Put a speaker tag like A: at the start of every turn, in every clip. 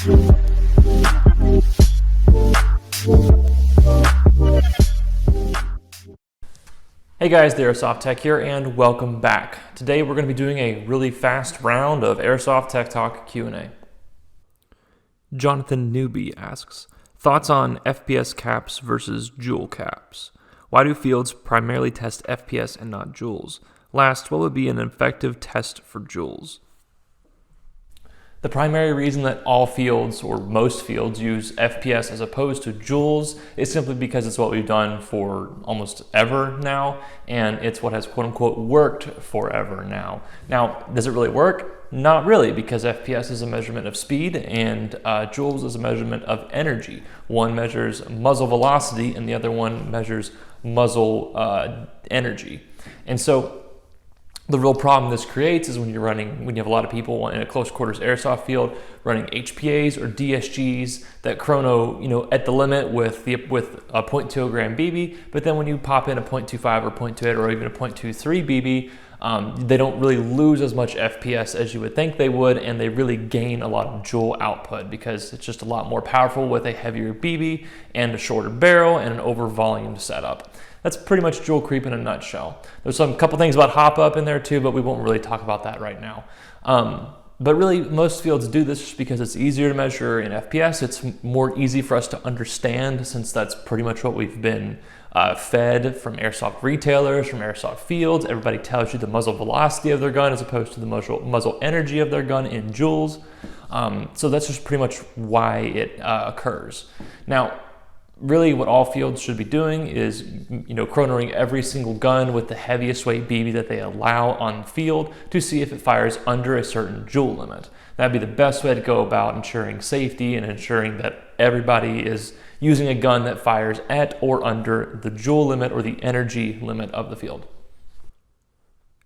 A: Hey guys, the Airsoft Tech here, and welcome back. Today we're going to be doing a really fast round of Airsoft Tech Talk Q&A. Jonathan Newby asks, thoughts on FPS caps versus joule caps? Why do fields primarily test FPS and not joules? Last, what would be an effective test for joules? The primary reason that all fields, or most fields, use FPS as opposed to joules is simply because it's what we've done for almost ever now, and it's what has quote-unquote worked forever now. Now, does it really work? Not really, because FPS is a measurement of speed and joules is a measurement of energy. One measures muzzle velocity and the other one measures muzzle energy. And so the real problem this creates is when you have a lot of people in a close quarters airsoft field running HPAs or DSGs that chrono, at the limit with a 0.2 gram BB, but then when you pop in a 0.25 or 0.28 or even a 0.23 BB, they don't really lose as much FPS as you would think they would, and they really gain a lot of joule output because it's just a lot more powerful with a heavier BB and a shorter barrel and an over volume setup. That's pretty much joule creep in a nutshell. There's a couple things about hop up in there too, but we won't really talk about that right now. But really, most fields do this just because it's easier to measure in FPS. It's more easy for us to understand since that's pretty much what we've been fed from airsoft retailers, from airsoft fields. Everybody tells you the muzzle velocity of their gun as opposed to the muzzle energy of their gun in joules. So that's just pretty much why it occurs. Now, really what all fields should be doing is, chronoing every single gun with the heaviest weight BB that they allow on the field to see if it fires under a certain joule limit. That'd be the best way to go about ensuring safety and ensuring that everybody is using a gun that fires at or under the joule limit or the energy limit of the field.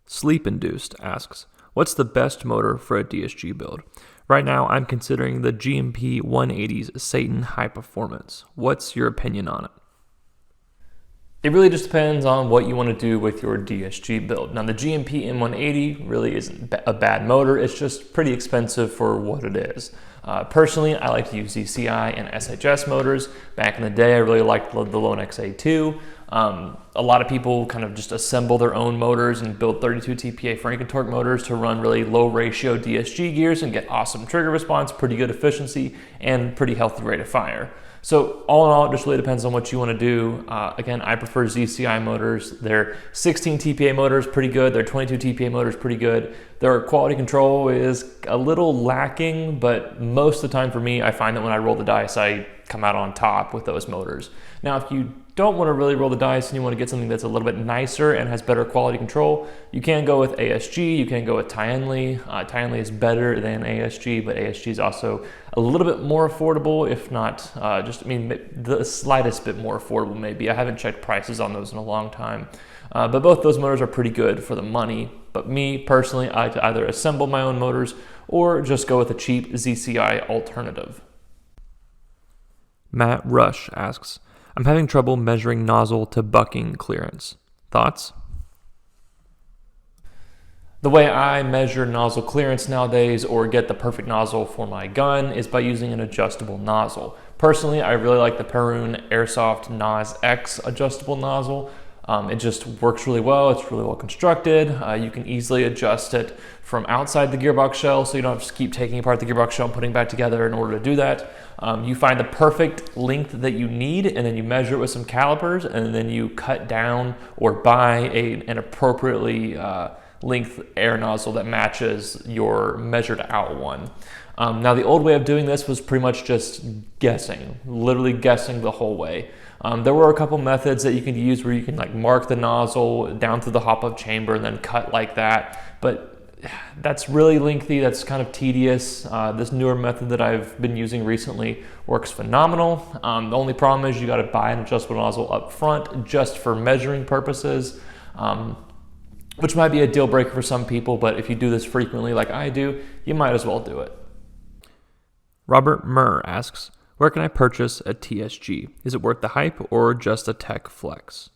B: Sleep Induced asks, what's the best motor for a DSG build? Right now, I'm considering the GMP 180's Satan High Performance. What's your opinion on it?
A: It really just depends on what you want to do with your DSG build. Now, the GMP M180 really isn't a bad motor. It's just pretty expensive for what it is. Personally, I like to use ZCI and SHS motors. Back in the day, I really liked the Lone XA2. A lot of people kind of just assemble their own motors and build 32 TPA Franken-Torque motors to run really low ratio DSG gears and get awesome trigger response, pretty good efficiency, and pretty healthy rate of fire. So all in all, it just really depends on what you want to do. Again, I prefer ZCI motors. Their 16 TPA motors pretty good. Their 22 TPA motors pretty good. Their quality control is a little lacking, but most of the time for me, I find that when I roll the dice, I come out on top with those motors. Now, if you don't want to really roll the dice and you want to get something that's a little bit nicer and has better quality control, you can go with ASG, you can go with Tianli. Tianli is better than ASG, but ASG is also a little bit more affordable, if not the slightest bit more affordable maybe. I haven't checked prices on those in a long time. But both those motors are pretty good for the money. But me personally, I like to either assemble my own motors or just go with a cheap ZCI alternative.
B: Matt Rush asks, I'm having trouble measuring nozzle to bucking clearance. Thoughts?
A: The way I measure nozzle clearance nowadays or get the perfect nozzle for my gun is by using an adjustable nozzle. Personally, I really like the Perun Airsoft Nos X adjustable nozzle. It just works really well. It's really well constructed. You can easily adjust it from outside the gearbox shell, so you don't have to keep taking apart the gearbox shell and putting it back together in order to do that. You find the perfect length that you need, and then you measure it with some calipers, and then you cut down or buy an appropriately length air nozzle that matches your measured out one. Now, the old way of doing this was pretty much just guessing, literally guessing the whole way. There were a couple methods that you could use where you can mark the nozzle down through the hop-up chamber and then cut like that, but that's really lengthy. That's kind of tedious. This newer method that I've been using recently works phenomenal. The only problem is you got to buy an adjustable nozzle up front just for measuring purposes, which might be a deal breaker for some people, but if you do this frequently like I do, you might as well do it.
B: Robert Murr asks, where can I purchase a TSG? Is it worth the hype or just a tech flex?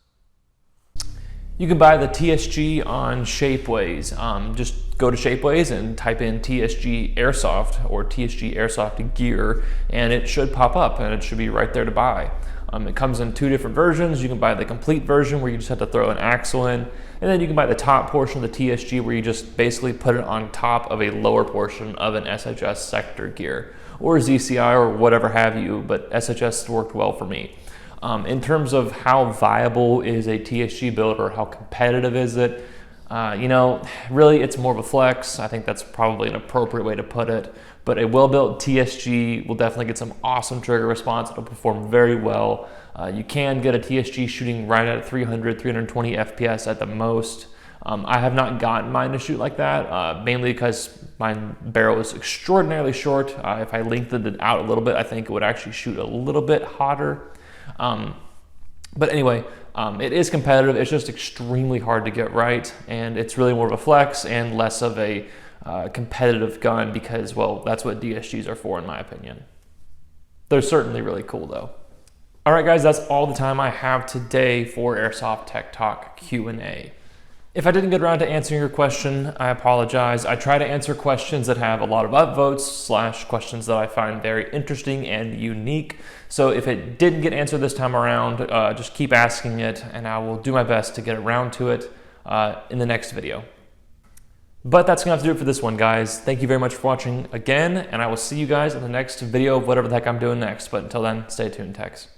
A: You can buy the TSG on Shapeways. Just go to Shapeways and type in TSG Airsoft or TSG Airsoft gear, and it should pop up and it should be right there to buy. It comes in 2 different versions. You can buy the complete version where you just have to throw an axle in, and then you can buy the top portion of the TSG where you just basically put it on top of a lower portion of an SHS sector gear or ZCI or whatever have you, but SHS worked well for me. In terms of how viable is a TSG build or how competitive is it, really it's more of a flex. I think that's probably an appropriate way to put it. But a well-built TSG will definitely get some awesome trigger response. It'll perform very well. You can get a TSG shooting right at 300, 320 FPS at the most. I have not gotten mine to shoot like that, mainly because my barrel is extraordinarily short. If I lengthened it out a little bit, I think it would actually shoot a little bit hotter. But anyway, it is competitive. It's just extremely hard to get right, and it's really more of a flex and less of a competitive gun because, well, that's what DSGs are for in my opinion. They're certainly really cool though. All right guys, that's all the time I have today for Airsoft Tech Talk Q&A. If I didn't get around to answering your question, I apologize. I try to answer questions that have a lot of upvotes / questions that I find very interesting and unique. So if it didn't get answered this time around, just keep asking it and I will do my best to get around to it in the next video. But that's gonna have to do it for this one, guys. Thank you very much for watching again, and I will see you guys in the next video of whatever the heck I'm doing next. But until then, stay tuned, techs.